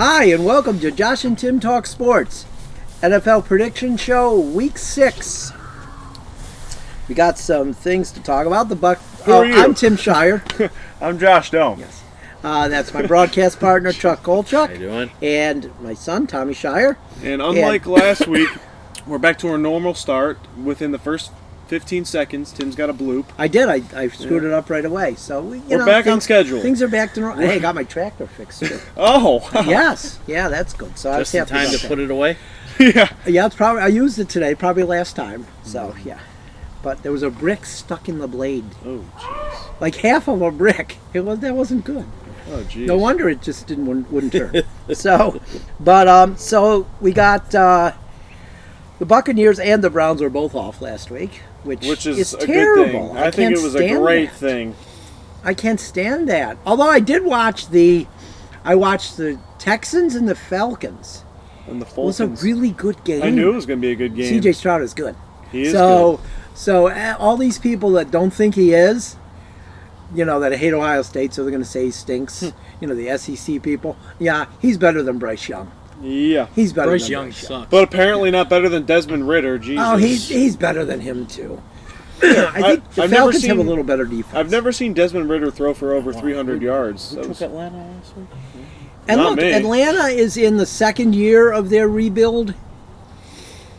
Hi, and welcome to Josh and Tim Talk Sports, NFL Prediction Show, Week 6. We got some things to talk about. Who are you? I'm Tim Shire. I'm Josh Dome. Yes. That's my broadcast partner, Chuck Kolchuk. How you doing? And my son, Tommy Shire. And unlike last week, we're back to our normal start. Within the first 15 seconds, Tim's got a bloop. I did. I screwed it up right away. So we're back on schedule. Things are back to normal. Hey, I got my tractor fixed too. Oh. Yes. Yeah, that's good. So Just in time to put it away? Yeah. Yeah, it's probably. I used it today, probably last time. So, yeah. But there was a brick stuck in the blade. Oh, jeez. Like half of a brick. That wasn't good. Oh, jeez. No wonder it just wouldn't turn. So we got the Buccaneers and the Browns were both off last week, which is a terrible. good thing. I think it was a great thing. I can't stand that. Although I did watch the Texans and the Falcons. And the It was a Falcons. really good game. I knew it was going to be a good game. C.J. Stroud is good. He is good. So all these people that don't think he is, that hate Ohio State, so they're going to say he stinks. The SEC people. Yeah, he's better than Bryce Young. Yeah. He's better Bryce than Young Bryce sucks. But apparently not better than Desmond Ritter. Jesus. Oh, he's better than him too. I think the I've Falcons never have a seen- little better defense. I've never seen Desmond Ritter throw for over 300 yards. Who That took was- Atlanta last week? And Not look, me. Atlanta is in the second year of their rebuild.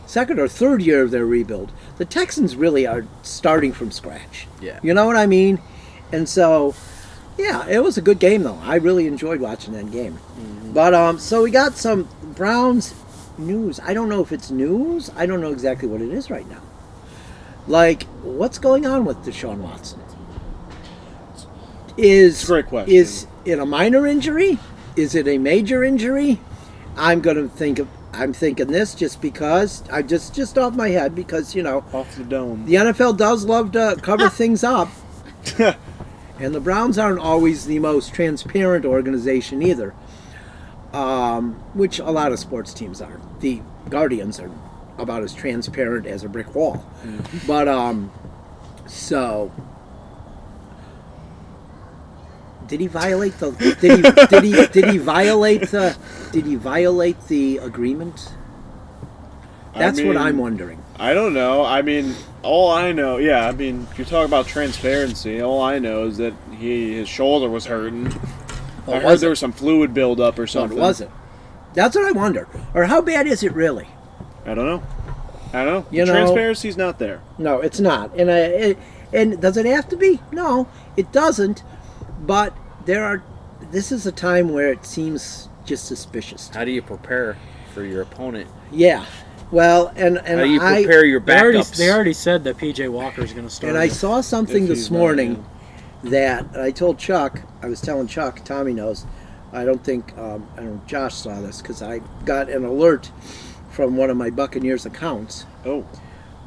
Second or third year of their rebuild. The Texans really are starting from scratch. Yeah. You know what I mean? And so, yeah, it was a good game though. I really enjoyed watching that game. Mm-hmm. But so we got some Browns news. I don't know if it's news. I don't know exactly what it is right now. Like, what's going on with DeShaun Watson? It's a great question. Is it a minor injury? Is it a major injury? I'm thinking this just because I just off my head because Off the dome. the NFL does love to cover things up, and the Browns aren't always the most transparent organization either, which a lot of sports teams are. The Guardians are about as transparent as a brick wall, but so. Did he violate the? Did he violate the agreement? That's what I'm wondering. I don't know. I mean, all I know, if you're talking about transparency, all I know is that his shoulder was hurting. I heard there was some fluid buildup or something. What was it? That's what I wonder. Or how bad is it really? I don't know. The transparency's not there. No, it's not. And does it have to be? No, it doesn't. But this is a time where it seems just suspicious. How do you prepare for your opponent? Yeah. Well, and How do you prepare your backups? They already said that P.J. Walker is going to start. And I saw something If this he's not, morning that I told Chuck. I was telling Chuck. Tommy knows. I don't think Josh saw this because I got an alert from one of my Buccaneers accounts. Oh.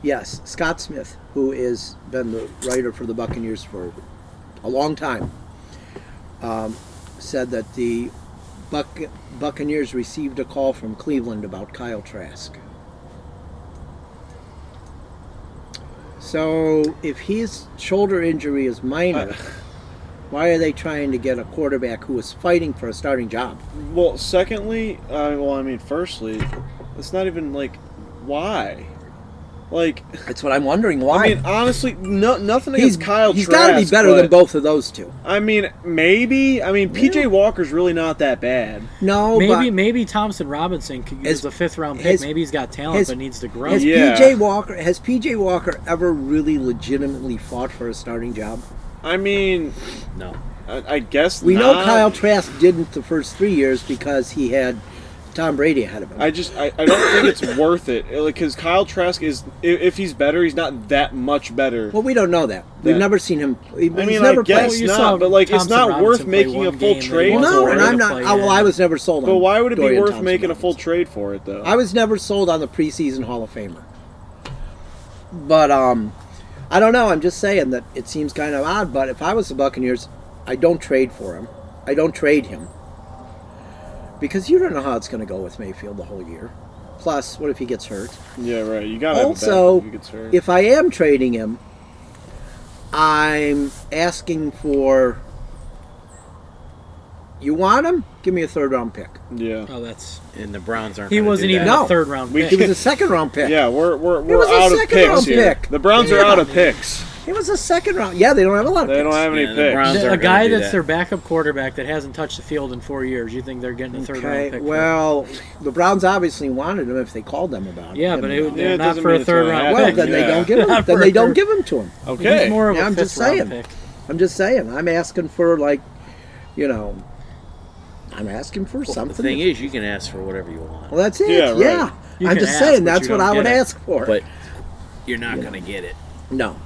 Yes, Scott Smith, who has been the writer for the Buccaneers for a long time, said that the Buccaneers received a call from Cleveland about Kyle Trask. So if his shoulder injury is minor, why are they trying to get a quarterback who is fighting for a starting job? Well, secondly, firstly, it's not even why? That's what I'm wondering. Why? I mean, honestly, nothing against Kyle Trask. He's got to be better than both of those two. I mean, maybe. I mean, P.J. Walker's really not that bad. No, maybe Thompson Robinson could use a 5th-round pick. Maybe he's got talent but needs to grow. Has P.J. Walker ever really legitimately fought for a starting job? I mean, No. I guess We not. know Kyle Trask didn't the first 3 years because he had Tom Brady ahead of him. I don't think it's worth it because Kyle Trask is, if he's better, he's not that much better. Well, we don't know that. We've never seen him. He's I mean, never I guess played. You saw not, but it's Thompson not Robinson worth play making one a full game and trade he for No, it. and I'm not. Well, I was never sold on. But why would it be Dorian worth Thompson making a full Robinson. trade for it though? I was never sold on the preseason Hall of Famer. But I don't know. I'm just saying that it seems kind of odd. But if I was the Buccaneers, I don't trade for him. I don't trade him because you don't know how it's going to go with Mayfield the whole year. Plus, what if he gets hurt? Yeah, right. You got to Also, have a back if he gets hurt. if I am trading him, I'm asking for. You want him? Give me a third round pick. Yeah. Oh, that's. And the Browns aren't. He gonna wasn't do even that. No. a third round pick. He was a second-round pick. Yeah, we're was a out of second-round picks here. pick. The Browns are out of picks. He was a second-round. Yeah, they don't have a lot of They picks. don't have any Yeah, the picks. Browns A aren't guy gonna do that's that. their backup quarterback that hasn't touched the field in 4 years. You think they're getting a third round pick? Well, the Browns obviously wanted him if they called them about it. Yeah, but Yeah, it not doesn't for mean a it's third gonna round happen. Well, pick. then they Yeah. don't give him. Not Then for they a don't third- give him to him. Okay. He's more of a Yeah, I'm fifth just round saying. pick. I'm just saying. I'm asking for I'm asking for The something. thing is, you can ask for whatever you want, Well, that's it. Yeah, right. Yeah. You I'm can just ask, saying but that's you what don't I would get it. ask for. but you're not gonna get it. No.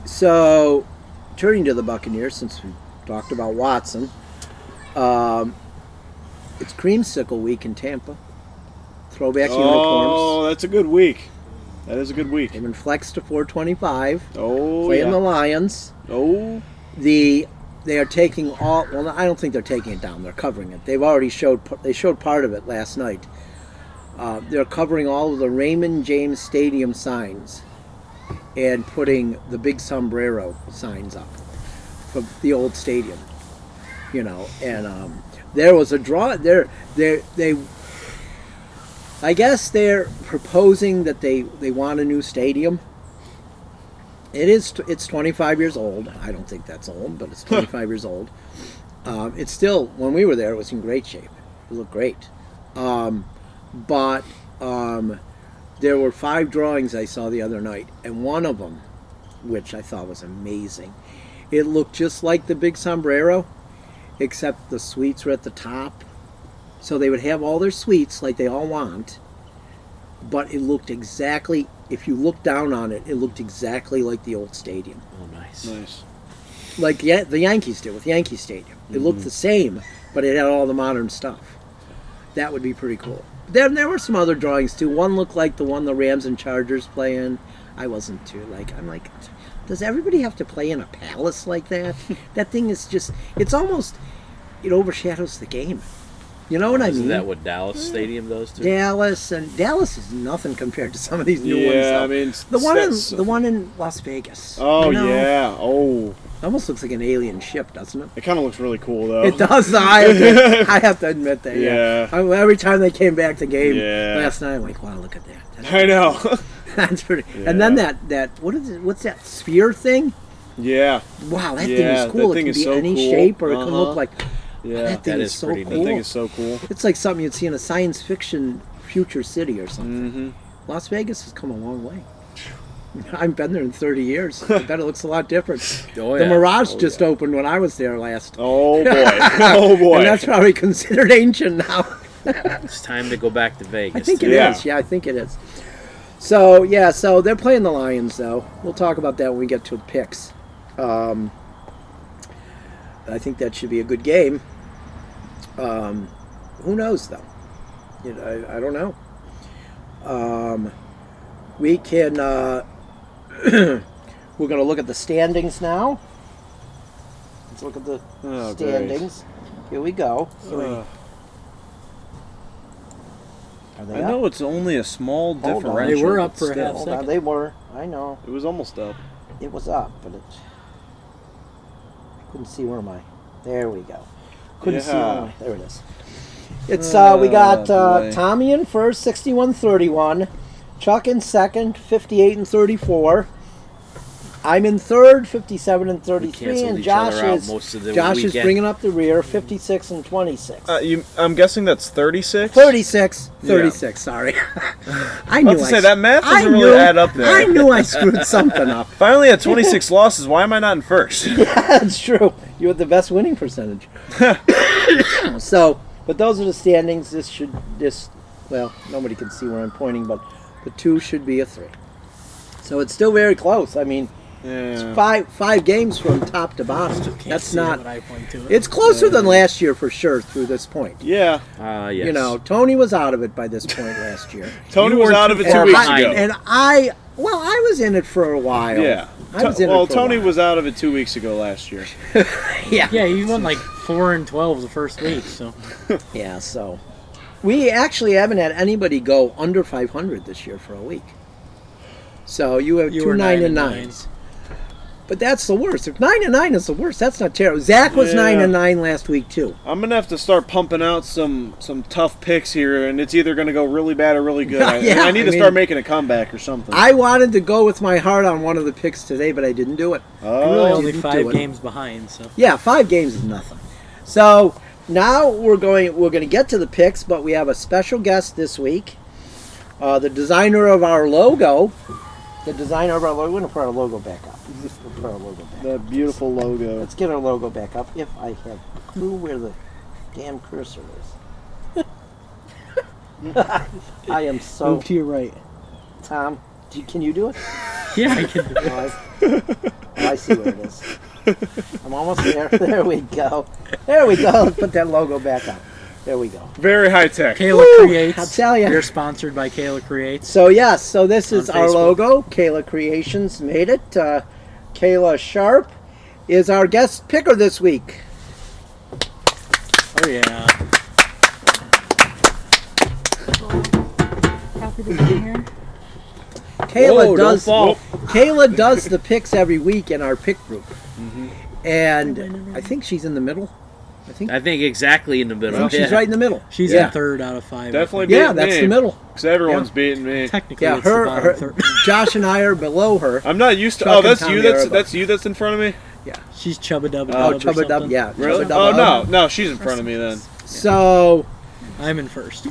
So, turning to the Buccaneers, since we talked about Watson, it's creamsicle week in Tampa. Throwback uniforms. Oh, that's a good week. That is a good week. They've been flexed to 425. Oh, Playing yeah. the Lions. Oh, They are taking all. Well, I don't think they're taking it down. They're covering it. They've already showed. They showed part of it last night. They're covering all of the Raymond James Stadium signs and putting the big sombrero signs up from the old stadium. And there was a draw. They. I guess they're proposing that they want a new stadium. It's 25 years old. I don't think that's old, but it's 25 years old. It's still, when we were there, it was in great shape. It looked great. But there were 5 drawings I saw the other night, and one of them, which I thought was amazing, it looked just like the big sombrero, except the suites were at the top. So they would have all their suites like they all want, but it looked exactly, if you look down on it, it looked exactly like the old stadium. Oh, nice. nice. Like the Yankees did with Yankee Stadium. It looked the same, but it had all the modern stuff. That would be pretty cool. There were some other drawings too. One looked like the one the Rams and Chargers play in. I wasn't too I'm like, does everybody have to play in a palace like that? That thing is just, it's almost, it overshadows the game. You know what I mean? Isn't that what Dallas Stadium does too? Dallas is nothing compared to some of these new ones. Yeah, though. I mean, The one in Las Vegas. Oh, you know? yeah. Oh, It almost looks like an alien ship, doesn't it? it kind of looks really cool, though. It does. I have to admit that. Yeah. Every time they came back to game Yeah. last night, I'm like, wow, look at that. I know. That's pretty. Yeah. And then that what is it? What's that sphere thing? Yeah. Wow, that Yeah, thing is cool. that thing It is can be so any cool. shape, or it can Uh-huh. look like. Yeah. That thing That is is so pretty cool. neat. That thing is so cool. It's like something you'd see in a science fiction future city or something. Mm-hmm. Las Vegas has come a long way. I haven't been there in 30 years. I bet it looks a lot different. Oh, The yeah. Mirage Oh, just yeah. opened when I was there last. Oh, boy. Oh, boy. And that's probably considered ancient now. It's time to go back to Vegas. I think it Yeah. is. Yeah, I think it is. So, yeah, so they're playing the Lions, though. We'll talk about that when we get to picks. I think that should be a good game. Who knows, though? I don't know. We can... we're going to look at the standings now. Let's look at the Oh, standings. Here we go. great. Are they I up? know it's only a small Hold on. differential. They were up but for a still. half Hold on, second. they were. I know. It was almost up. It was up, but it. Couldn't see where my. There we go. Couldn't see where Yeah. my. There it is. It's we got boy. Tommy in first, 61-31. Chuck in second, 58-34. I'm in third, 57-33, canceled and each Josh other out is most of the Josh is weekend. bringing up the rear, 56-26. I'm guessing that's 36? 36, sorry. I knew I was about to say, that math I doesn't really knew- add up there. I knew I screwed something up. If I only had 26 losses, why am I not in first? That's true. You had the best winning percentage. So, but those are the standings. Well, nobody can see where I'm pointing, but the 2 should be a 3. So it's still very close. I mean, it's Yeah. five games from top to bottom. Can't That's see not. what I point to. It's closer than last year for sure through this point. Yeah. Yes. You know, Tony was out of it by this point last year. Tony You was were out of it too 2 far weeks behind. ago. And I was in it for a while. Yeah. I was in it for a Tony while. was out of it 2 weeks ago last year. Yeah. Yeah, he won like 4-12 the first week. So Yeah, so we actually haven't had anybody go under 500 this year for a week. So you have You two were 9 and 9 and 9s. But that's the worst. If 9-9 is the worst, that's not terrible. Zach was 9-9 last week too. I'm gonna have to start pumping out some tough picks here, and it's either gonna go really bad or really good. I need to start making a comeback or something. I wanted to go with my heart on one of the picks today, but I didn't do it. You're really only 5 games behind, so yeah, 5 games is nothing. So now we're going to get to the picks, but we have a special guest this week. The designer of our logo. We're going to put our logo back up. We'll put our logo back. That beautiful logo. Let's get our logo back up. If I have a clue where the damn cursor is. I am so. move to your right. Tom, can you do it? Yeah, I can do it. I see where it is. I'm almost there. There we go. Let's put that logo back up. There we go. Very high tech. Kayla Creates. I'll tell you. You're sponsored by Kayla Creates. So yes, so this is On our Facebook. logo. Kayla Creations made it. Kayla Sharpe is our guest picker this week. Oh yeah. Happy to be here. Kayla does the picks every week in our pick group, and I think she's in the middle. I think exactly in the middle. She's right in the middle. She's in 3rd out of 5. Definitely beating me. That's the middle. Because everyone's beating me. Technically, Yeah, it's the bottom third. Josh and I are below her. I'm not used to. Chuck Oh, and that's Tommy you. are above. That's you. That's in front of me. She's Chubba Dubba Oh, Dub or Chubba Dub, something. yeah. Really? Chubba Dub. Oh no, she's in front of me then. So, I'm in first.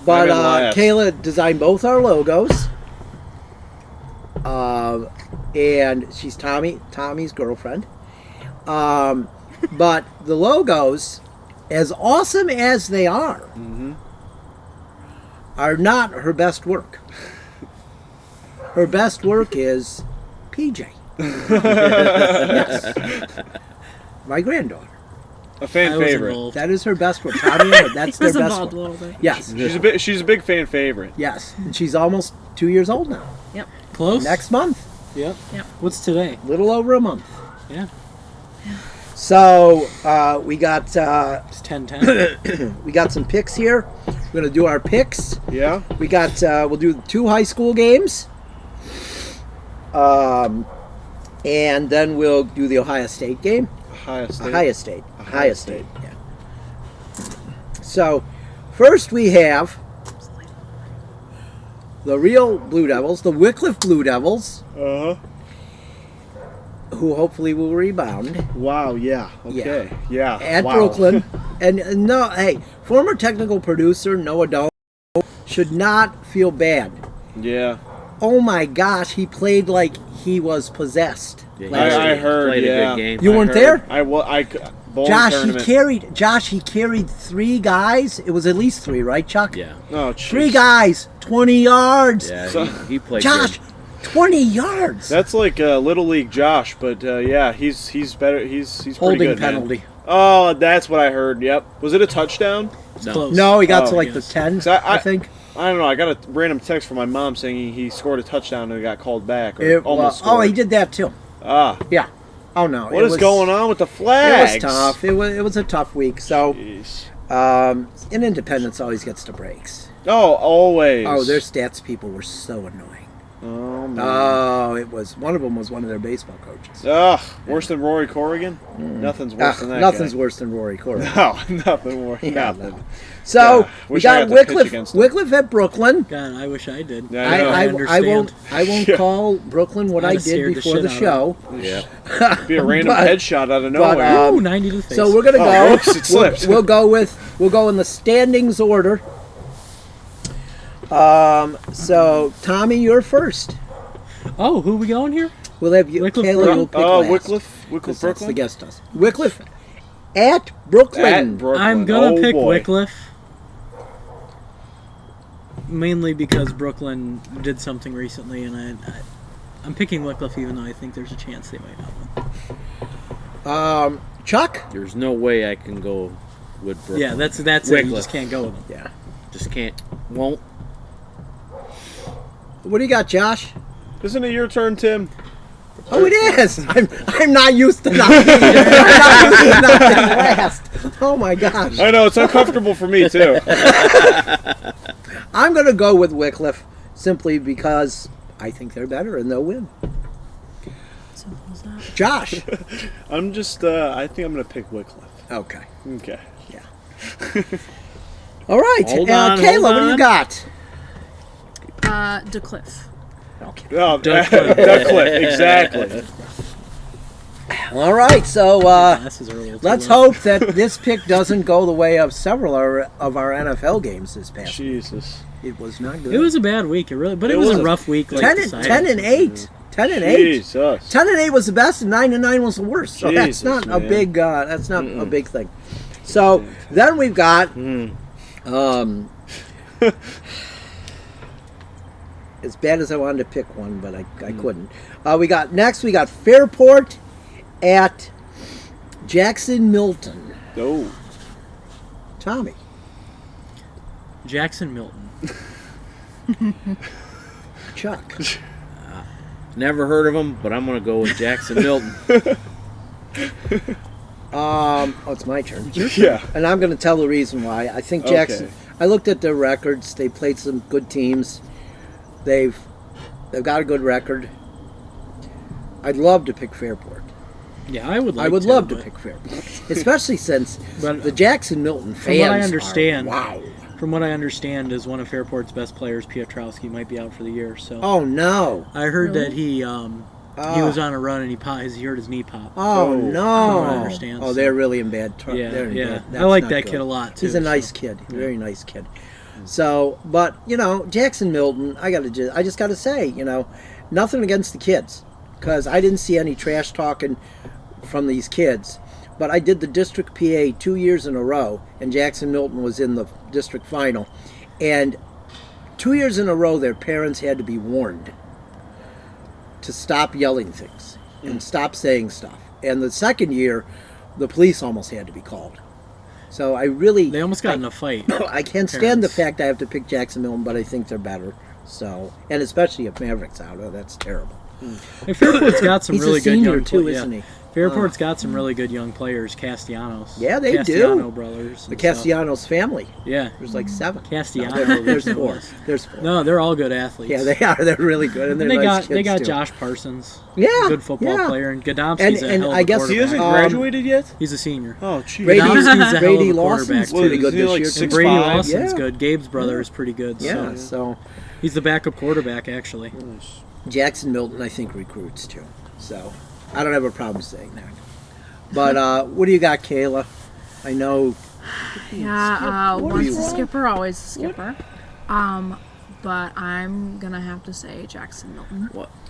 but I'm in last. Kayla designed both our logos. And she's Tommy's girlfriend. But the logos, as awesome as they are not her best work. Her best work is PJ. Yes. My granddaughter. A fan I was favorite. involved. That is her best work. Tommy and her, that's their Was best involved a work. little bit. Yes. She's a big fan favorite. Yes. And she's almost 2 years old now. Yep. Close. Next month. Yep. Yep. What's today? Little over a month. Yeah. So we got It's 10:10. we got some picks here. We're gonna do our picks. Yeah. We got we'll do 2 high school games, and then we'll do the Ohio State game. Ohio State. Ohio State. Yeah. So first we have the real Blue Devils, the Wickliffe Blue Devils, who hopefully will rebound. Wow. Yeah. Okay. Yeah. At wow. Brooklyn. And no, hey, former technical producer Noah Dahl should not feel bad. Yeah. Oh my gosh, he played like he was possessed. Yeah, last I year. heard. Played Yeah. a good game. You weren't there? Bowling Josh, tournament. he carried 3 guys. It was at least 3, right, Chuck? Yeah. Oh, 3 jeez. guys, 20 yards. Yeah, So- he played Josh, good. 20 yards. That's like Little League Josh, but yeah, he's better. He's pretty Holding good, man. penalty. Oh, that's what I heard. Yep. Was it a touchdown? It's No. close. No, he got Oh, to like yes. the 10, So I think. I don't know. I got a random text from my mom saying he scored a touchdown and it got called back. Or almost Oh, he scored. did that too. Ah. Yeah. Oh no. What is going on with the flags? It was tough. It was a tough week. So, Jeez. and Independence always gets the breaks. Oh, always. Oh, their stats people were so annoying. Oh, man. Oh, it was one of them was one of their baseball coaches. Ugh, worse than Rory Corrigan? Nothing's worse than that Nothing's guy. worse than Rory Corrigan. No, nothing worse. Yeah, nothing. no. So Yeah, we wish I got got to pitch Wickliffe, against him. Wickliffe at Brooklyn. God, I wish I did. Yeah, I know. I understand. won't Yeah. call Brooklyn what I'd I have did scared the before shit the out show. Yeah. Be a random But- headshot out of nowhere. Ooh, 90 to the face. So we're gonna Oh, go. whoops, it slipped. We'll go in the standings order. So Tommy, you're first. Oh, who we going here? We'll have you. Wickliffe, Kayla will pick Oh, last. Wickliffe That's the Brooklyn? guest does. Wickliffe at Brooklyn. At Brooklyn. I'm gonna Oh, pick boy. Wickliffe. Mainly because Brooklyn did something recently, and I'm picking Wickliffe even though I think there's a chance they might not win. Chuck. There's no way I can go with Brooklyn. Yeah, that's it. You Wickliffe. just can't go with them. Yeah. Just can't. Won't. What do you got, Josh? Isn't it your turn, Tim? Oh, it is. I'm not used to not being, I'm not used to not being last. Oh my gosh. I know, it's uncomfortable for me, too. I'm gonna go with Wickliffe simply because I think they're better and they'll win. Simple as that. Josh. I'm just. I think I'm gonna pick Wickliffe. Okay. Okay. All right. Hold on, Kayla, hold what do you on. got? DeCliff. Okay. Oh, Duckcliffe, exactly. All right. So Glasses are a little too let's low. hope that this pick doesn't go the way of several of our NFL games this past week. Jesus. It was not good. It was a bad week, but it It was was a a- rough week. Like 10 deciding. and 8. 10 and 8. Jesus. 10 and 8 was the best, and 9 and 9 was the worst. So that's Jesus, not a man. big. That's not a big thing. So then we've got. As bad as I wanted to pick one, but I couldn't. We got Fairport at Jackson-Milton. Oh. Tommy. Jackson-Milton. Chuck. Never heard of him, but I'm going to go with Jackson-Milton. It's my turn. Yeah. And I'm going to tell the reason why. I think Jackson. Okay. I looked at their records. They played some good teams. They've got a good record. I'd love to pick Fairport. Yeah, I would love to but pick Fairport, especially since But the Jackson-Milton fans. from what I understand, wow. From what I understand, is one of Fairport's best players, Piotrowski, might be out for the year. So Oh no. I heard that he was on a run and he hurt his knee pop. Oh From no. what I understand, Oh, so- they're really in bad trouble. Yeah, They're in yeah. bad. I That's like not that good. kid a lot too. He's a nice so. kid, very nice kid. So, but Jackson-Milton, I just got to say, nothing against the kids, because I didn't see any trash talking from these kids. But I did the district PA 2 years in a row, and Jackson-Milton was in the district final, and 2 years in a row, their parents had to be warned to stop yelling things and stop saying stuff. And the second year, the police almost had to be called. So I really... They almost got in a fight. I can't stand the Parents. fact I have to pick Jackson-Milton, but I think they're better. So, and especially if Maverick's out, that's terrible. Hey, Fairport's got some He's really a good senior young too, players. isn't he? Fairport's got some really good young players. Castellanos. Yeah, they do. Castellano brothers. The and stuff. Castellanos family. Yeah. There's like 7. Castellano. No, there's 4. There's 4. No, they're all good athletes. Yeah, they are. They're really good, and they're they nice got they kids, got too. Josh Parsons. Yeah, Good football yeah. player, and Godomski's a And hell of I a guess He hasn't quarterback. graduated yet? He's a senior. Oh, jeez. Brady, Godomski's a hell of Brady a Lawson's quarterback. pretty What, good is he this like year. 6'5"? And Brady Yeah. Lawson's good. Gabe's brother is pretty good. Yeah, So so he's the backup quarterback actually. Jackson-Milton, I think, recruits too. So I don't have a problem saying that. But what do you got, Kayla? I know. Yeah, What do you once a want? skipper, always a skipper. But I'm gonna have to say Jackson-Milton.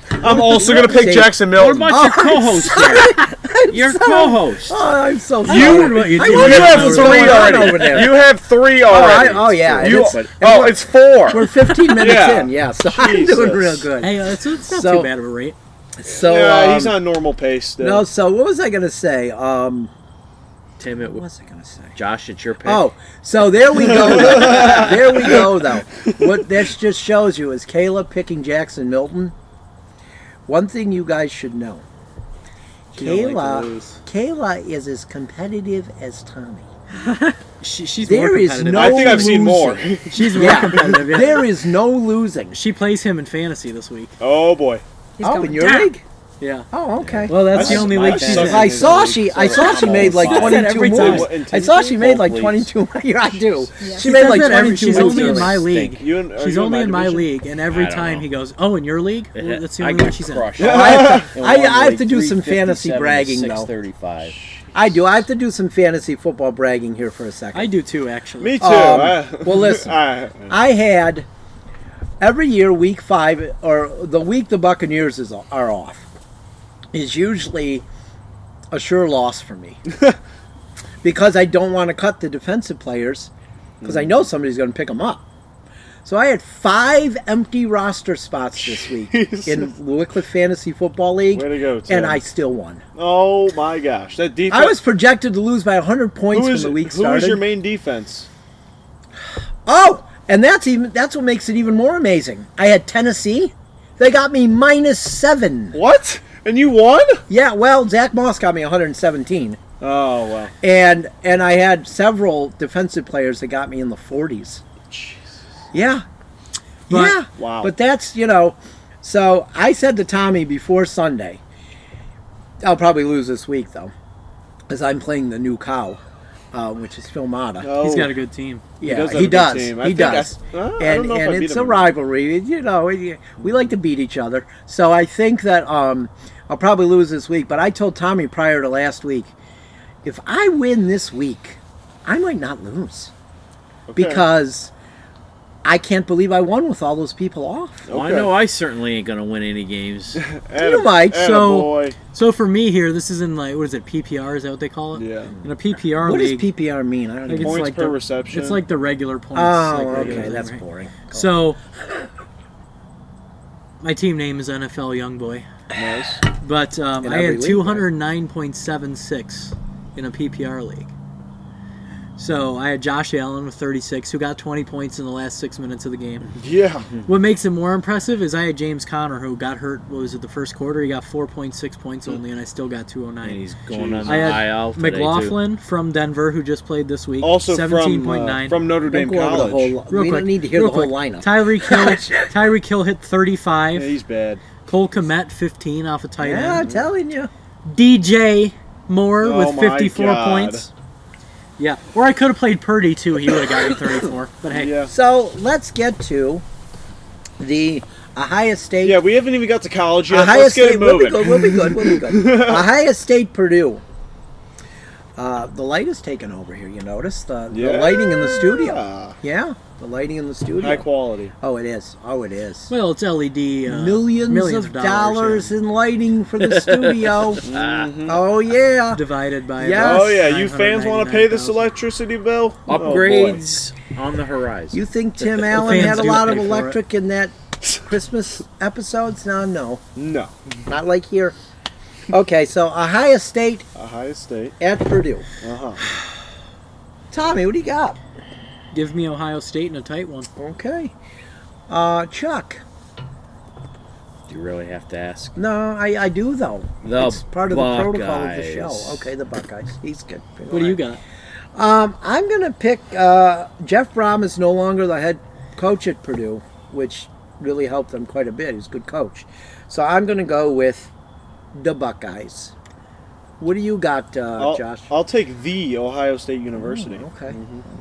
I'm also going to pick Say- Jackson-Milton. What about your co-host there? Your co-host. Oh, I'm so sorry. You have 3 already. over there. You have 3 already. Yeah. You, It's, it's 4. we're 15 minutes Yeah. in, yeah. So I'm doing Jesus. real good. Hey, it's not So- too bad of a rate. So Yeah, he's on normal pace still. no. So what was I gonna say? Tim, What was I gonna say? Josh, it's your pick. Oh, so there we go. There we go, though. What this just shows you is Kayla picking Jackson-Milton. One thing you guys should know: You don't like to lose. Kayla is as competitive as Tommy. She's There more is competitive. no I think I've seen more. losing. She's more Yeah, competitive. Yeah. there is no losing. She plays him in fantasy this week. Oh, boy. He's Oh, going in your down. league? Yeah. Oh, okay. Well, that's the I- only I league she's suck in. at I saw she made like I'm 22 every time. moves. I saw she made like 22. Yeah, I do. Yeah. She made like does that 22 She's moves. only in early. my league. Are She's you only in my division? league, and I every don't time know. he goes, "Oh, in your league?" Well, that's the I only one got she's in. crushed. I In have one to do some 357 fantasy to bragging, though. 635. I do. I have to do some fantasy football bragging here for a second. I do too, actually. Me too. Well, listen. I I had every year week 5 or the week the Buccaneers are off is usually a sure loss for me because I don't want to cut the defensive players because I know somebody's going to pick them up. So I had 5 empty roster spots this week in the Wickliffe Fantasy Football League, Way to go, Tim. and I still won. Oh, my gosh. That defense. I was projected to lose by 100 points when the week who started. is your main defense? Oh, and that's what makes it even more amazing. I had Tennessee. They got me -7. What? And you won? Yeah, well, Zach Moss got me 117. Oh, well. And I had several defensive players that got me in the 40s. Yeah. Wow. But that's, so I said to Tommy before Sunday, I'll probably lose this week, though, because I'm playing the new cow, which is Phil Mata. Oh, He's got a good team. Yeah, have a he good does. team. He does. I don't And know if I beat it's him a or not. rivalry. You know, we like to beat each other. So I think that I'll probably lose this week. But I told Tommy prior to last week, if I win this week, I might not lose. Okay. Because I can't believe I won with all those people off. Well, I Okay. know I certainly ain't going to win any games. You might. Boy. So for me here, this is in like, what is it, PPR? Is that what they call it? Yeah. In a PPR What does league, PPR mean? I don't like know. Points like per reception. It's like the regular points. Oh, like regular okay, thing, that's right? boring. Cool. So my team name is NFL Youngboy, Nice. but I every had league, 209.76 in a PPR league. So I had Josh Allen with 36, who got 20 points in the last 6 minutes of the game. Yeah. What makes it more impressive is I had James Conner, who got hurt, what was it, the first quarter? He got 4.6 points only, and I still got 209. And he's going on Jeez. the I had IL today, too. McLaughlin from Denver, who just played this week, Also 17.9. from Notre Dame Don't go over the College. whole. Real We quick, don't need to hear real the whole quick. lineup. Tyreek Hill hit 35. Yeah, he's bad. Cole Kmet, 15 off a tight Yeah, I'm end. telling you. DJ Moore Oh with my 54 God. points. Yeah, or I could have played Purdy too. He would have gotten 34. But hey, Yeah. So let's get to the Ohio State. Yeah, we haven't even got to college yet. Ohio Let's get State. it We'll be moving. good. We'll be good. We'll be good. Ohio State, Purdue. The light is taking over here. You notice the lighting in the studio. Yeah, the lighting in the studio. High quality. Oh, it is. Oh, it is. well, it's LED. Millions of dollars in lighting for the studio. Mhm. Oh yeah. divided by. Yes. about Oh yeah, you fans want to pay this 999,000. electricity bill? Oh, boy. Upgrades on the horizon. You think Tim Allen fans had a do lot of pay for it. electric in that Christmas episodes? No, No. not like here. Okay, so Ohio State Ohio State. at Purdue. Uh-huh. Tommy, what do you got? Give me Ohio State in a tight one. Okay. Chuck. Do you really have to ask? No, I do though. The It's part of the protocol of the Buckeyes. show. Okay, the Buckeyes. He's good. What do you got? I'm going to pick Jeff Brom is no longer the head coach at Purdue, which really helped them quite a bit. He's a good coach. So I'm going to go with the Buckeyes. What do you got, Josh? I'll take the Ohio State University. Oh, okay.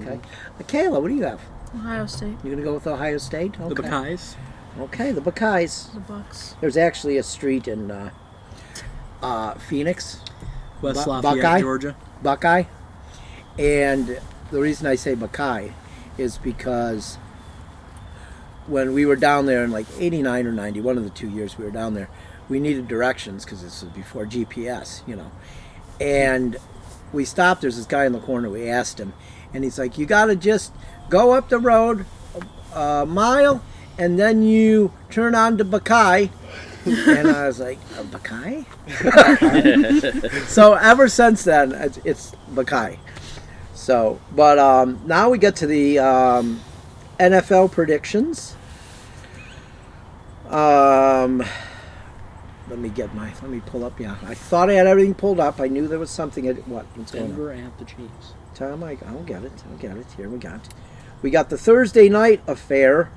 Okay. Kayla, what do you have? Ohio State. You going to go with Ohio State? Okay. The Buckeyes. Okay, the Buckeyes. The Bucks. There's actually a street in Phoenix, West Lafayette, Buckeye? Georgia. Buckeye. And the reason I say Buckeye is because when we were down there in like 89 or 90, one of the 2 years we were down there, we needed directions because this was before GPS, you know. And we stopped. There's this guy in the corner. We asked him, and he's like, "You got to just go up the road a mile, and then you turn on to Buckeye." And I was like, "Buckeye?" So ever since then, it's Buckeye. So, but now we get to the NFL predictions. Let me pull up. Yeah, I thought I had everything pulled up. I knew there was something. What's going on? Denver at the Chiefs. Tom, I'll get it. Here we got the Thursday night affair.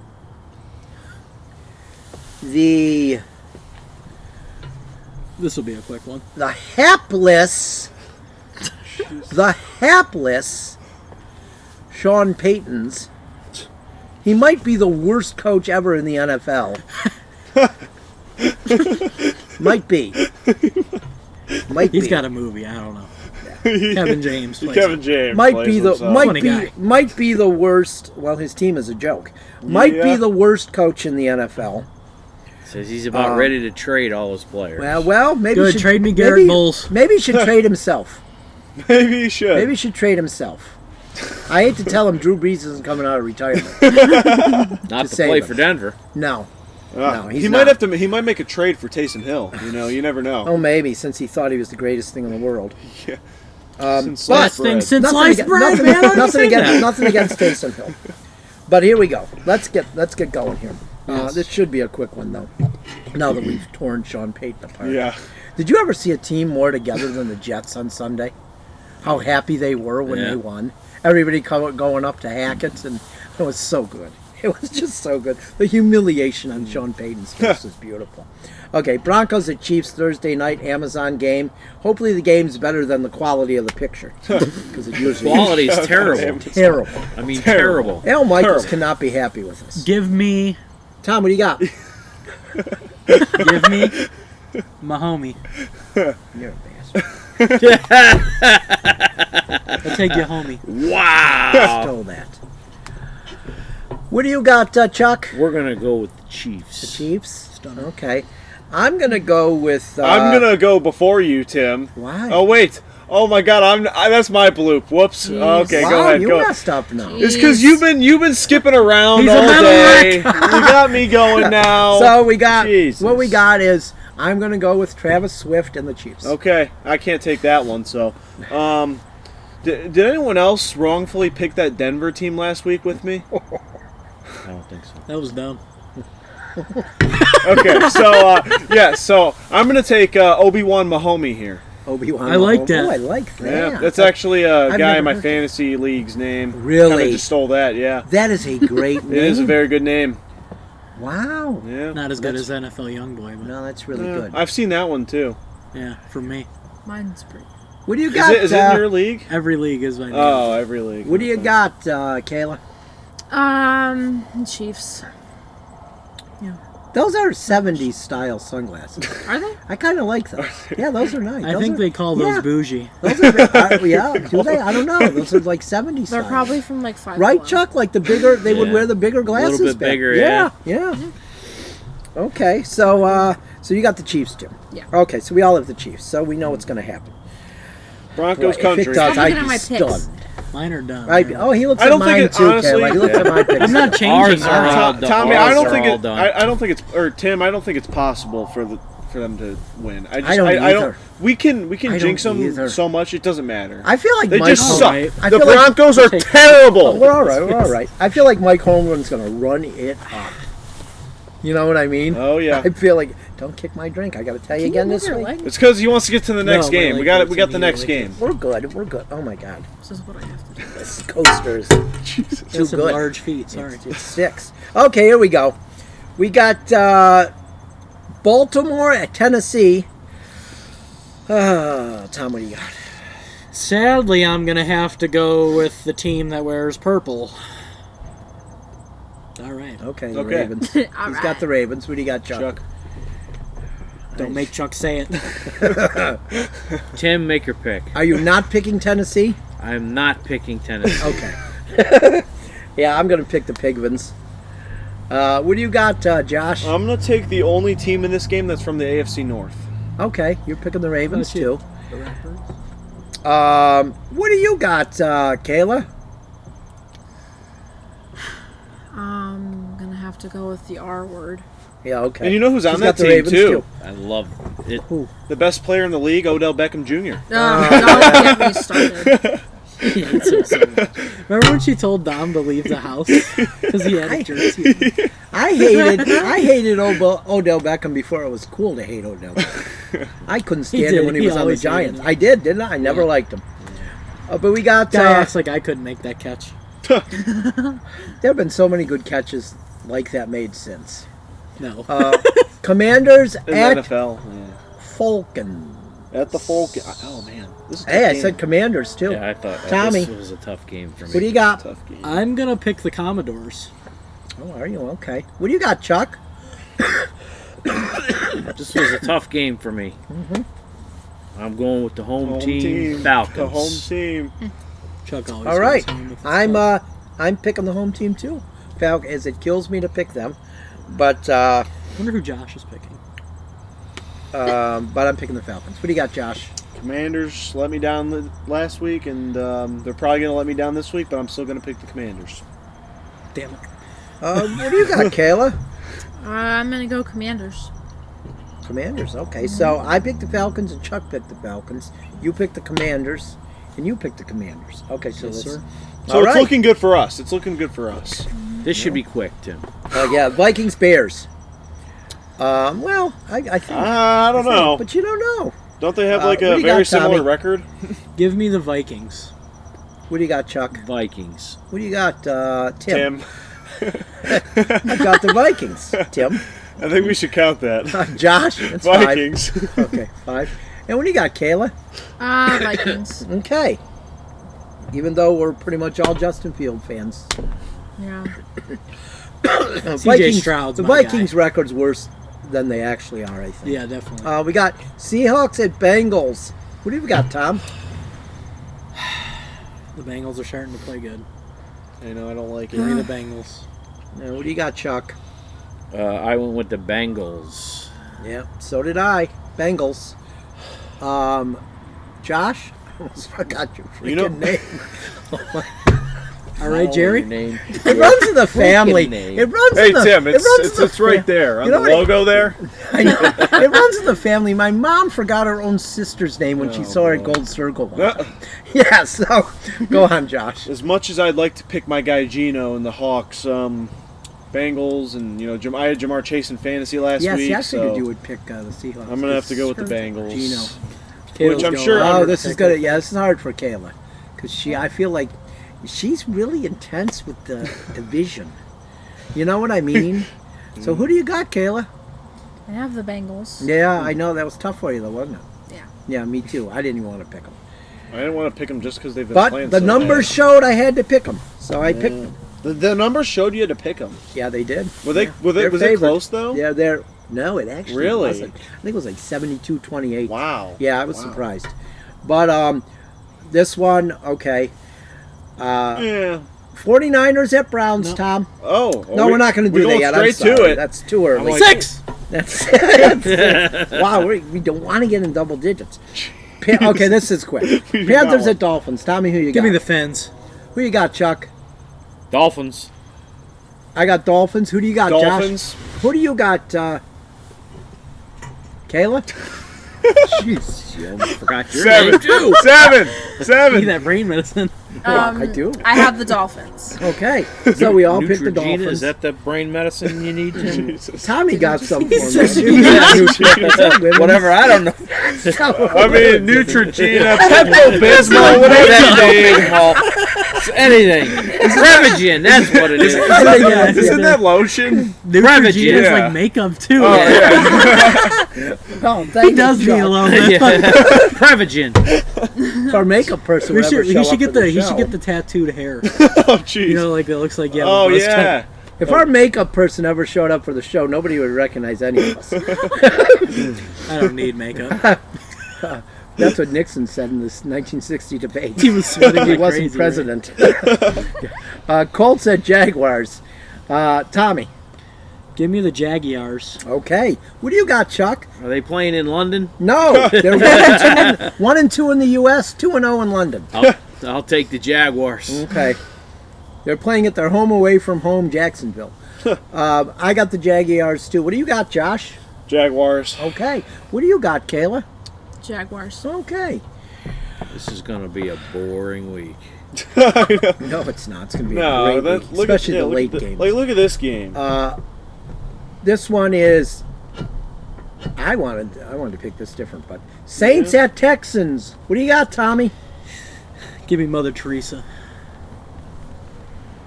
This will be a quick one. The hapless Sean Payton's. He might be the worst coach ever in the NFL. Might be. He's got a movie. I don't know. Kevin James. plays Kevin it. James Might plays be the himself. Funny guy. might be the worst. Well, his team is a joke. Might be Yeah. the worst coach in the NFL. Says he's about ready to trade all his players. Well, maybe Good. should, Trade me Garrett Bowles. Maybe he should trade himself. Maybe he should. Maybe he should trade himself. I hate to tell him Drew Brees isn't coming out of retirement. Not to save play him. for Denver. No. No, he's he not. might have to. He might make a trade for Taysom Hill. You know, you never know. Oh, maybe, since he thought he was the greatest thing in the world. Yeah. But Best thing since nothing sliced against, bread, nothing, man. I nothing say against, that. nothing against Taysom Hill. But here we go. Let's get going here. Yes. This should be a quick one, though, now that we've torn Sean Payton apart. Yeah. Did you ever see a team more together than the Jets on Sunday? How happy they were when Yeah. they won. Everybody going up to Hackett's, and it was so good. It was just so good. The humiliation on Sean Payton's face was beautiful. Okay, Broncos at Chiefs Thursday night, Amazon game. Hopefully the game's better than the quality of the picture. Because it usually Quality's terrible. terrible. I mean, terrible. Al Michaels cannot be happy with us. Give me Tom, what do you got? my homie. You're a bastard. I'll take you, homie. Wow. Stole that. What do you got, Chuck? We're going to go with the Chiefs. The Chiefs? Okay. I'm going to go with... I'm going to go before you, Tim. Why? Oh, wait. Oh, my God. That's my bloop. Whoops. Jeez. Okay, wow, go ahead. you Go. messed up now. It's because you've been skipping around He's a all metal day. You got me going now. So we got... Jesus. What we got is... I'm going to go with Travis Swift and the Chiefs. Okay, I can't take that one. So, did anyone else wrongfully pick that Denver team last week with me? I don't think so. That was dumb. Okay, so so I'm gonna take Obi-Wan Mahomey here. Obi-Wan. I like that. Oh, I like that. Yeah, that's actually a I've guy never in my heard fantasy league's name. Really? Kinda just stole that. Yeah, That is a great name. it is a very good name. Wow. Yeah, Not as good as NFL Youngboy, but No, that's really Yeah, good. I've seen that one too. yeah, for me, Mine's pretty. What do you Is got? it in your league? every league is my name. Oh, every league. What do you got, Kayla? Chiefs. Those are 70s style sunglasses. Are they? I kind of like those. Yeah, those are nice. I Those think are, they call those yeah. bougie. Those are, yeah, do they? I don't know. Those are like 70s They're style. probably from like 5. Right, Chuck? Like the bigger, they would Yeah. wear the bigger glasses. bit back. bigger, yeah. Okay, so you got the Chiefs too. Yeah. Okay, so we all have the Chiefs, so we know what's going to happen. Broncos Boy, country. If it does, I'm I'd looking at be my picks. stunned. Mine are done. He looks I at don't think mine it- too, honestly- Kayla. He looks at my picks. I'm not changing. Ours are mine. all done. Tommy, Ours I don't are think all it. done. I don't think it's. Or Tim, I don't think it's possible for them to win. I don't either. We can I don't jinx them either. so much. It doesn't matter. I feel like They Mike just Holmgren- suck. right. I The feel like- Broncos are Take- terrible. We're all right. We're all right. I feel like Mike Holmgren's going to run it up. You know what I mean? Oh yeah. I feel like don't kick my drink. I got to tell you again this week. It's because he wants to get to the next No, game. but We like got it. We got the next immediately. game. We're good. We're good. Oh my God, This is what I have to do. this coasters. Jesus. Too Just some good. large feet. Sorry. It sticks. Okay, here we go. We got Baltimore at Tennessee. Tom, what do you got? Sadly, I'm gonna have to go with the team that wears purple. All right. Okay, the Okay. Ravens. All He's right. got the Ravens. What do you got, Chuck? Chuck. Don't make Chuck say it. Tim, make your pick. Are you not picking Tennessee? I'm not picking Tennessee. Okay. Yeah, I'm going to pick the Pigvins. What do you got, Josh? I'm gonna take the only team in this game that's from the AFC North. Okay, you're picking the Ravens, How about too. The rappers. What do you got, Kayla? I'm gonna have to go with the R word. Yeah, okay. And you know who's on She's that got the team Ravens, too? I love it. The best player in the league, Odell Beckham Jr. Don't get me started. He hates him so much. Remember when she told Dom to leave the house because he had a jersey? I hated Odell Beckham before it was cool to hate Odell Beckham. I couldn't stand did. him when he He was on the always hated Giants. him. I did, didn't I? I never liked him. But we got... Guy acts like I couldn't make that catch. there have been so many good catches like that made since. No. Commanders In at the NFL. Yeah. Falcon. At the Folk. Oh man, this is a Hey, tough I game. said Commanders, too. Yeah, I thought Tommy. this was a tough game for me. What do you got? Tough game. I'm gonna pick the Commodores. Oh, are you? Okay. What do you got, Chuck? This was a tough game for me. I'm going with the home team, Falcons. The home team. Chuck always. All right. goes home with the I'm stuff. I'm picking the home team, too. As it kills me to pick them. But Wonder who Josh is picking. I'm picking the Falcons. What do you got, Josh? Commanders let me down last week, and they're probably going to let me down this week, but I'm still going to pick the Commanders. Damn it. What do you got, Kayla? I'm gonna go Commanders. Commanders. Okay, so I picked the Falcons and Chuck picked the Falcons. You picked the Commanders, and you picked the Commanders. Okay, so Yes, let's... sir. So All it's right. looking good for us. It's looking good for us. This should be quick, Tim. Yeah, Vikings, Bears. Well, I think... I don't know. But you don't know. Don't they have what like do a you very got, Tommy? similar record? Give me the Vikings. What do you got, Chuck? Vikings. What do you got, Tim? Tim. I got the Vikings. Tim? I think we should count that. Josh? It's Vikings. 5. Okay, 5. And what do you got, Kayla? Vikings. Okay. Even though we're pretty much all Justin Field fans. Yeah. CJ Stroud's the my Vikings' guy. record's worse than they actually are, I think. Yeah, definitely. We got Seahawks at Bengals. What do we got, Tom? The Bengals are starting to play good. I know, I don't like Give me it. the Bengals. What do you got, Chuck? I went with the Bengals. Yeah, so did I. Bengals. Josh? I almost forgot your freaking name. All right, Jerry. Name. It runs in the family. name. It runs Hey, in the Tim, it runs in the it's right there on You know the what logo there. I know. It runs in the family. My mom forgot her own sister's name when she saw her at Gold Circle one time. Yeah, so go on, Josh. As much as I'd like to pick my guy Gino and the Hawks, Bengals, and I had Jamar Chase in fantasy last Yes, week. I figured so you would pick the Seahawks. I'm gonna have to go with the Bengals. Gino. Which I'm sure. Oh, this is good. Yeah, this is hard for Kayla because I feel like she's really intense with the division. You know what I mean? So who do you got, Kayla? I have the Bengals. Yeah, I know that was tough for you, though, wasn't it? Yeah. Yeah, me too. I didn't even want to pick them, I didn't want to pick them just because they've been but playing. the so numbers bad. showed I had to pick them, so I picked them. The numbers showed you to pick them. Yeah, they did. Were they? Yeah. Was They're it favored. close though? Yeah, they're no, it actually Really? wasn't. I think it was like 72-28. Wow. Yeah, I was surprised. But this one, okay. Yeah. 49ers at Browns, Tom. Oh. No, we're not going to do that yet. I'm Straight to sorry. it. That's too early. 6. That's wow. We don't want to get in double digits. Okay, this is quick. Panthers at Dolphins. Tommy, who you got? Give me the Fins. Who you got, Chuck? Dolphins. I got Dolphins. Who do you got, Dolphins. Josh? Who do you got, Kayla? Jeez, you almost forgot your name. 7. too. 7. Need 7. that brain medicine. I do. I have the Dolphins. Okay, so we all picked the Neutrogena, Dolphins. is that the brain medicine you need? Tim? Tommy got some for me. Whatever, I don't know. I mean, Neutrogena, Pepto-Bismol, whatever you need. Anything. Prevagen, that's what it is. Isn't that lotion? Neutrogena is Yeah. like makeup too. Oh, yeah. Oh, He thank does you, need a Chuck. little bit. Prevagen. If our makeup person We would ever should, show he should up get for the he show. should get the tattooed hair. Oh, jeez. You know, like it looks like Oh, buzz cut. yeah. If our makeup person ever showed up for the show, nobody would recognize any of us. I don't need makeup. That's what Nixon said in this 1960 debate. He was sweating He like wasn't crazy, right? president. Colts at Jaguars. Tommy. Give me the Jaguars. Okay. What do you got, Chuck? Are they playing in London? No. They're 1-2 in the U.S., 2-0 in London. I'll take the Jaguars. Okay. They're playing at their home away from home, Jacksonville. I got the Jaguars, too. What do you got, Josh? Jaguars. Okay. What do you got, Kayla? Jaguars. Okay. This is going to be a boring week. No, it's not. It's going to be a great week, especially the late games. Like, look at this game. This one is. I wanted to pick this different, but Saints at Texans. What do you got, Tommy? Give me Mother Teresa.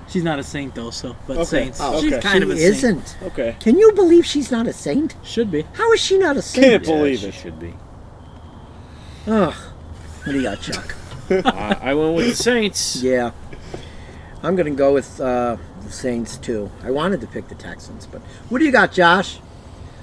She's not a saint though, but Okay. Saints. Oh, She's okay. kind of a She saint. isn't. Okay. Can you believe she's not a saint? Should be. How is she not a saint? Can't believe she it. should be. Ugh. What do you got, Chuck? I went with the Saints. Yeah. I'm going to go with the Saints, too. I wanted to pick the Texans, but what do you got, Josh?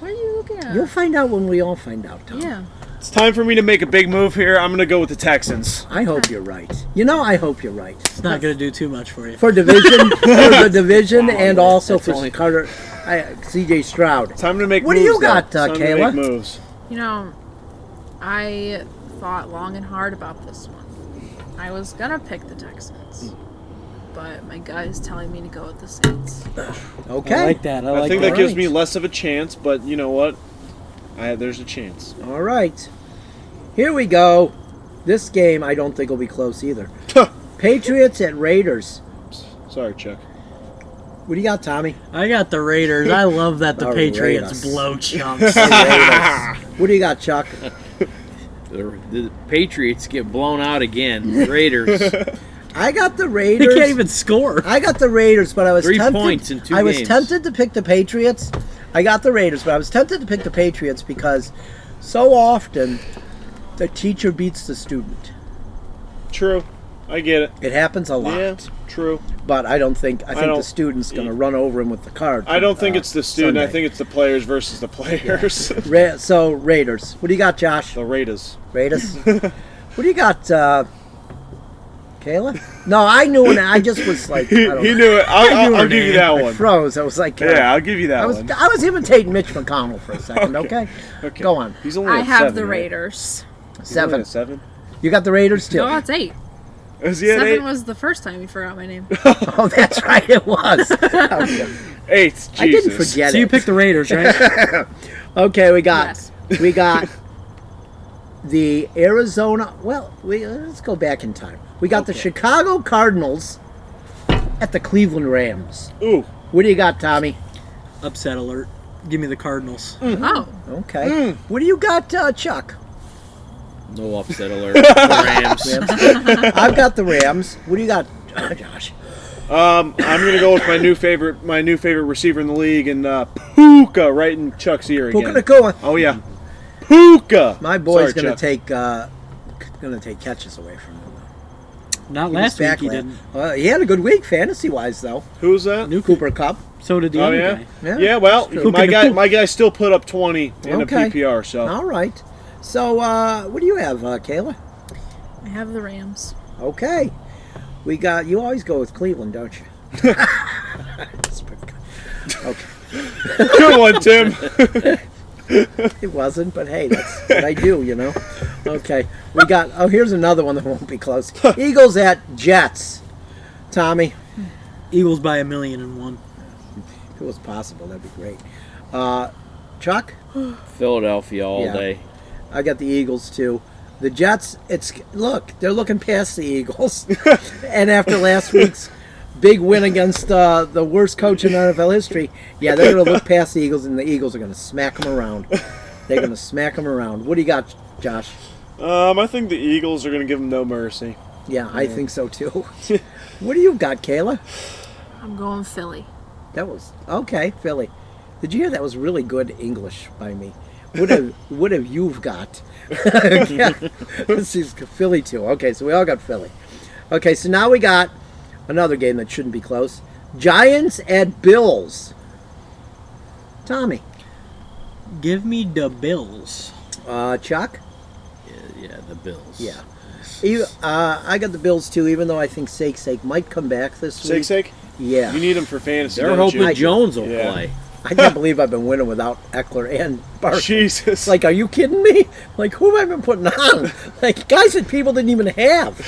What are you looking at? You'll find out when we all find out, Tom. Yeah. It's time for me to make a big move here. I'm going to go with the Texans. I hope you're right. You know, I hope you're right. It's not going to do too much for you. For division, for the division, and also That's for only- Carter, C.J. Stroud. Time to make What do moves. you got, though. Time to Kayla? make moves. You know, I thought long and hard about this one. I was gonna pick the Texans, but my gut is telling me to go with the Saints. Okay. I like that. I I like think that. that gives Right. me less of a chance, but you know what? There's a chance. All right. Here we go. This game I don't think will be close either. Patriots at Raiders. Sorry, Chuck. What do you got, Tommy? I got the Raiders. I love that the The Patriots Raiders. blow chumps. Raiders. What do you got, Chuck? The Patriots get blown out again. Raiders. I got the They Raiders. can't even score. I got the Raiders, but I was 3 tempted. points in 2 I was games. tempted to pick the Patriots. I got the Raiders, but I was tempted to pick the Patriots because so often the teacher beats the student. True. I get it. It happens a lot. Yeah, true. But I think the don't- student's going to run over him with the card. I don't think it's the student. I Sunday. think it's the players versus the players. So Raiders. What do you got, Josh? The Raiders. Raiders. What do you got, Kayla? No, I knew it. I just was like, I He don't know. knew it. I'll her give you name. that I one. froze. I was like, Yeah, I'll give you that one. I was imitating Mitch McConnell for a second. Okay, Okay. go on. He's only I at have 7, the right? Raiders. He's only 7. at 7? You got the Raiders too. No, it's 8. Is he at 7 8? was the first time you forgot my name. Oh, that's right. It was. Okay. 8. Jesus. I didn't forget So it. you picked the Raiders, right? Okay, we got Yes. the Arizona. Well, let's go back in time. We got the Okay. Chicago Cardinals at the Cleveland Rams. Ooh. What do you got, Tommy? Upset alert. Give me the Cardinals. Oh, Okay. What do you got, Chuck? No upset alert. The Rams. I've got the Rams. What do you got, Josh? I'm gonna go with my new favorite receiver in the league, and Puka right in Chuck's ear again. Puka Nakua. Oh yeah, Puka. My boy's Sorry, gonna Chuck. take catches away from him. Not He last was week he back didn't. he had a good week fantasy wise though. Who's that? New Cooper Cup. So did the Oh other yeah? guy. Yeah. Yeah. Well, true. my Puka Nakua. guy still put up 20 in Okay. a PPR. So All right. So what do you have, Kayla? I have the Rams. Okay. We got you always go with Cleveland, don't you? That's pretty good. Okay. good one, Tim. It wasn't, but hey, that's what I do, you know. Okay. We got here's another one that won't be close. Eagles at Jets. Tommy. Eagles by 1,000,001. If it was possible, that'd be great. Chuck? Philadelphia all Yeah. day. I got the Eagles too. The Jets, they're looking past the Eagles. And after last week's big win against the worst coach in NFL history, yeah, they're going to look past the Eagles, and the Eagles are going to smack them around. They're going to smack them around. What do you got, Josh? I think the Eagles are gonna give him no mercy. Yeah, I think so too. What do you got, Kayla? I'm going Philly. That was okay, Philly. Did you hear that was really good English by me? What have you got? Yeah, this is Philly too. Okay, so we all got Philly. Okay, so now we got another game that shouldn't be close. Giants at Bills. Tommy. Give me the Bills. Chuck? Yeah, the Bills. Yeah. I got the Bills too, even though I think Sake might come back this week. Sake. Yeah. You need him for fantasy. They're don't hoping you? Jones will Yeah. play. I can't believe I've been winning without Eckler and Barkley. Jesus. It's like, are you kidding me? Like, who have I been putting on? Like, guys that people didn't even have.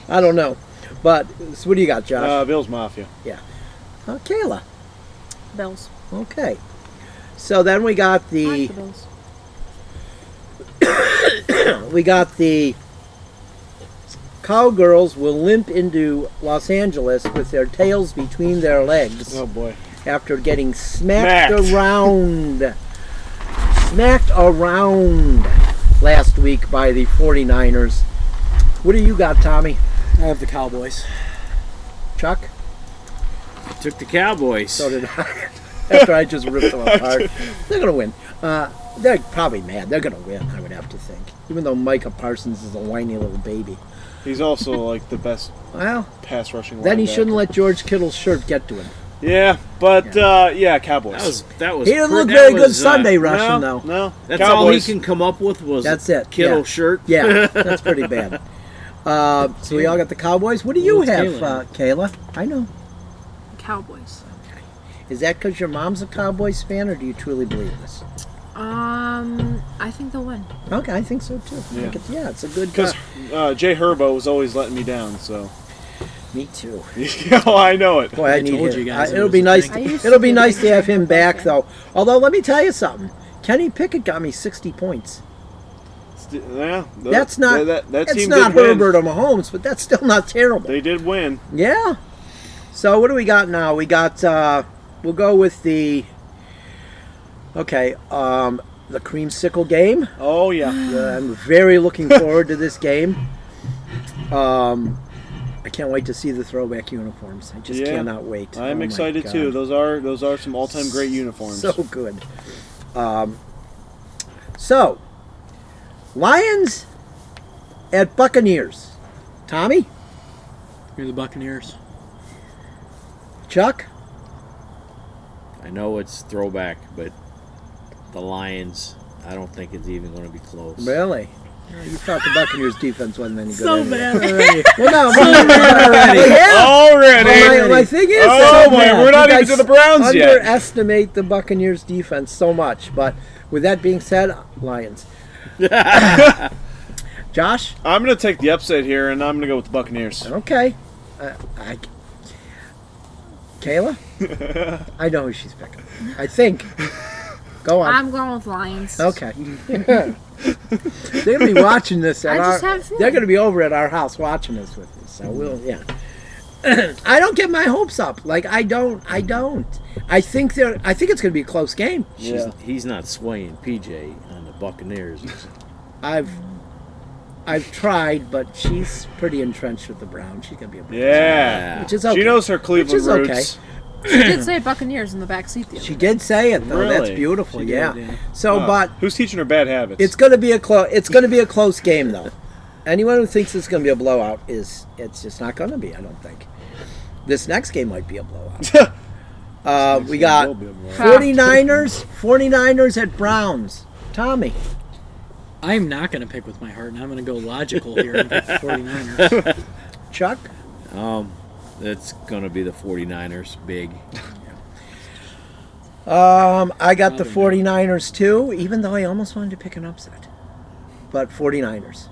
I don't know. But, so what do you got, Josh? Bills Mafia. Kayla. Bills. Okay. So then we got I like the the Bills. Cowgirls will limp into Los Angeles with their tails between their legs Oh boy. after getting smacked Smacked. around last week by the 49ers. What do you got, Tommy? I have the Cowboys. Chuck? Took the Cowboys. So did I. After I just ripped them apart. They're going to win. They're probably mad. They're going to win, I would have to think. Even though Micah Parsons is a whiny little baby. He's also like the best Well, pass rushing. then he linebacker. shouldn't let George Kittle's shirt get to him. Yeah, but Cowboys. that was. He didn't look that very good was, Sunday no, rushing, though. No, That's Cowboys. all he can come up with was That's it, Kittle yeah. shirt. Yeah, that's pretty bad. So we all got the Cowboys. What do you What's have, Kayla? Kayla? I know. Cowboys. Is that because your mom's a Cowboys fan, or do you truly believe this? I think they'll win. Okay, I think so too. I think it's a good. Because Jay Herbo was always letting me down, so. Me too. Oh, I know it. Boy, I need told him. you guys it It'll was be a nice. thing. I used It'll to be be a nice big to have fan him of back, that. though. Although, let me tell you something. Kenny Pickett got me 60 points. Yeah, That's not. That it's team not did win. Herbert or Mahomes, but that's still not terrible. They did win. Yeah. So what do we got now? We got. We'll go with the. Okay. The creamsicle game. Oh yeah. I'm very looking forward to this game. can't wait to see the throwback uniforms. I just cannot wait. I'm my excited God. too. Those are some all-time great uniforms. So good. So, Lions at Buccaneers. Tommy? You're the Buccaneers. Chuck? I know it's throwback, but the Lions, I don't think it's even going to be close. Really? You thought the Buccaneers defense wasn't any good. So anyway. bad already. Well, no, So bad already. Already. My thing is, Oh, boy, we're not even to the Browns yet. Underestimate the Buccaneers defense so much, but with that being said, Lions. Josh? I'm going to take the upset here, and I'm going to go with the Buccaneers. Okay. Kayla? I know who she's picking. I think. Go on. I'm going with Lions. Okay. They're going to be watching this at I our. just have a feeling. They're going to be over at our house watching this with us. So we'll, yeah. I don't get my hopes up. Like I don't. I think it's going to be a close game. He's not swaying PJ on the Buccaneers. I've tried, but she's pretty entrenched with the Browns. She's going to be a Browns. Yeah. Which is okay. She knows her Cleveland Which is okay. roots. She did say Buccaneers in the back seat the other She day. did say it though. Really? That's beautiful. She Yeah. did, yeah. So, but Who's teaching her bad habits? it's going to be a close game though. Anyone who thinks it's going to be a blowout it's just not going to be. I don't think. This next game might be a blowout. We got 49ers at Browns. Tommy. I'm not going to pick with my heart, and I'm going to go logical here and pick the 49ers. Chuck. That's going to be the 49ers, big. I got the 49ers too, even though I almost wanted to pick an upset. But 49ers.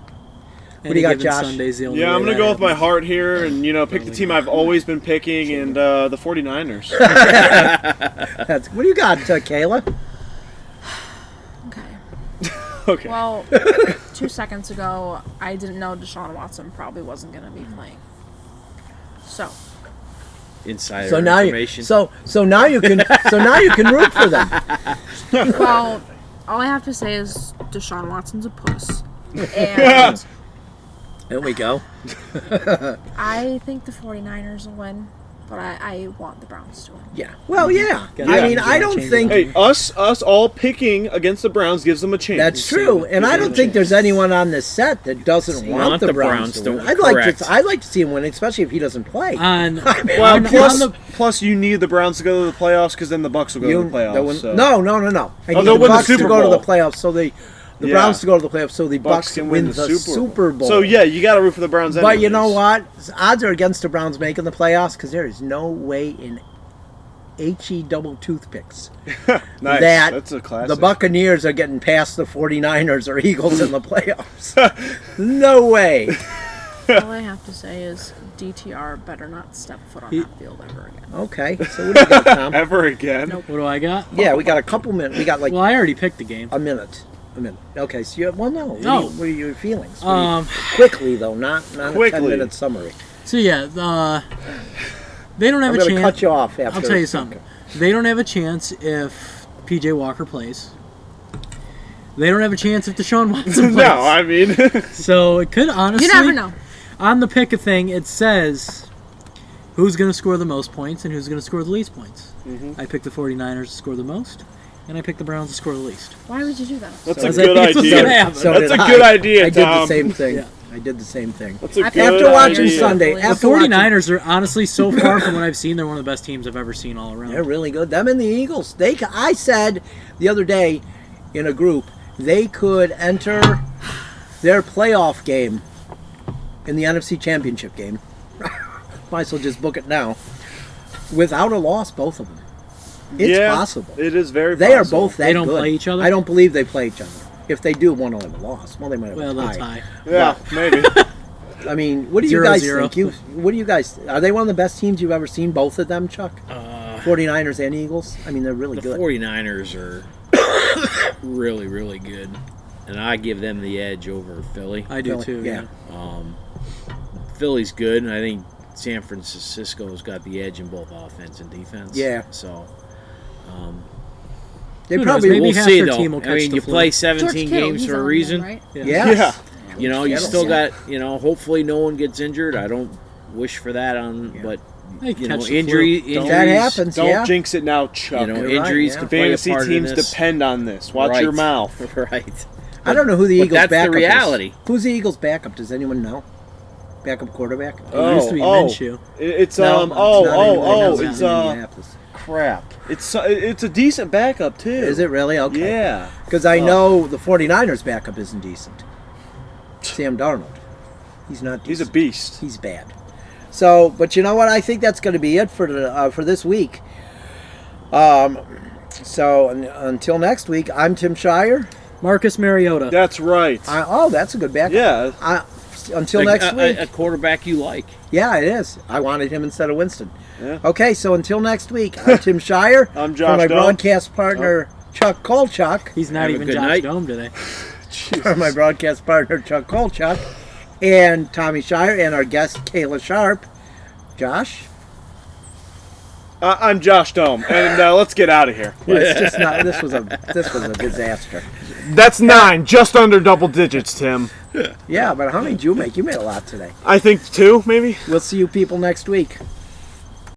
What do you got, Josh? Sunday's the only Yeah, I'm way going to that go with my happens. heart here and, pick the team I've always been picking and the 49ers. What do you got, Kayla? Okay. Okay. Well, 2 seconds ago, I didn't know DeShaun Watson probably wasn't going to be playing. So, Insider So now information. so now you can root for them. well, all I have to say is DeShaun Watson's a puss. And There we go. I think the 49ers will win, but I want the Browns to win. Yeah. Well, yeah. Gotta I mean, change I it, don't change think Hey, us all picking against the Browns gives them a chance. that's true, and I don't think there's anyone on this set that doesn't want the Browns to win. I'd correct. like to see him win, especially if he doesn't play. Well, plus you need the Browns to go to the playoffs because then the Bucks will go to the playoffs. So. No. I need they'll the win the Bucks Super to go to the Bowl. playoffs, so the Browns to go to the playoffs, so the Bucks can win the Super Bowl. So yeah, you got to root for the Browns. But you know anyways. what? Odds are against the Browns making the playoffs because there is no way in HE double toothpicks Nice. that That's a classic. the Buccaneers are getting past the 49ers or Eagles in the playoffs. No way. All I have to say is DTR better not step foot on that field ever again. Okay, so what do you got, Tom? Ever again? Nope. What do I got? Yeah, we got a couple minutes. We got like Well, I already picked the game. a minute. Okay, so you no. No. What are your feelings? Quickly though, not a Quickly. 10-minute summary. So yeah, they don't have I'm a going to chance. cut you off after. I'll tell you something. They don't have a chance if PJ Walker plays. They don't have a chance if DeShaun Watson plays. No, I mean, So it could honestly. You never know. On the pick a thing, it says who's going to score the most points and who's going to score the least points. I picked the 49ers to score the most, and I picked the Browns to score the least. Why would you do that? that's So a is good that- idea. that's So That's did a I. good idea, I did the Tom. same thing. Yeah. I did the same thing. That's a I good picked After watching idea. Sunday, The The after watching, 49ers are honestly, so far from what I've seen, they're one of the best teams I've ever seen all around. they're really good. Them and the Eagles. I said the other day in a group they could enter their playoff game in the NFC Championship game. Might as well just book it now. Without a loss, both of them. It's possible. It is very They are possible. both that They don't good. play each other? I don't believe they play each other. If they do, one will have a loss. Well, they might have Well, a that's tie. high. Yeah, maybe. I mean, what do you 0-0. guys think? What do you guys? Are they one of the best teams you've ever seen? Both of them, Chuck. 49ers and Eagles. I mean, they're really The good. 49ers are really, really good. And I give them the edge over Philly. I do Philly, too. yeah. Yeah. Philly's good, and I think San Francisco's got the edge in both offense and defense. Yeah. So They Who knows, probably maybe will. half we'll see, their though. team will I catch mean, the you flu. play George 17 Kittle, games he's for a on reason. them, right? Yes. Yeah. You know, you Kittle. still got, hopefully no one gets injured. I don't wish for that but They you know, catch the injuries. That happens. Don't yeah. jinx it now, Chuck. You know, You're right, injuries yeah. can play a Fantasy part in teams this. depend on this. Watch Right. your mouth. Right. I don't know who the But Eagles' that's the backup reality. is. Who's the Eagles' backup? Does anyone know? Backup quarterback? It used to be Minshew. It's No, it's not anymore. No, it's in Indianapolis. crap. It's a decent backup too. Is it really? Okay. Yeah. Because I know the 49ers' backup isn't decent. Sam Darnold. He's not decent. He's a beast. He's bad. So, but you know what? I think that's going to be it for this week. So until next week, I'm Tim Shire. Marcus Mariota. That's right. That's a good backup. Yeah. Until next week. A quarterback you like. Yeah, it is. I wanted him instead of Winston. Yeah. Okay, so until next week, I'm Tim Shire. I'm For Josh my Dome. broadcast partner, Chuck Kolchuk. He's not Have a even good Josh night. Dome today. For my broadcast partner, Chuck Kolchuk. And Tommy Shire. And our guest, Kayla Sharpe. Josh? I'm Josh Dome, and let's get out of here. Well, it's just not. This was a disaster. That's 9, just under double digits, Tim. Yeah, but how many did you make? You made a lot today. I think 2, maybe. We'll see you people next week.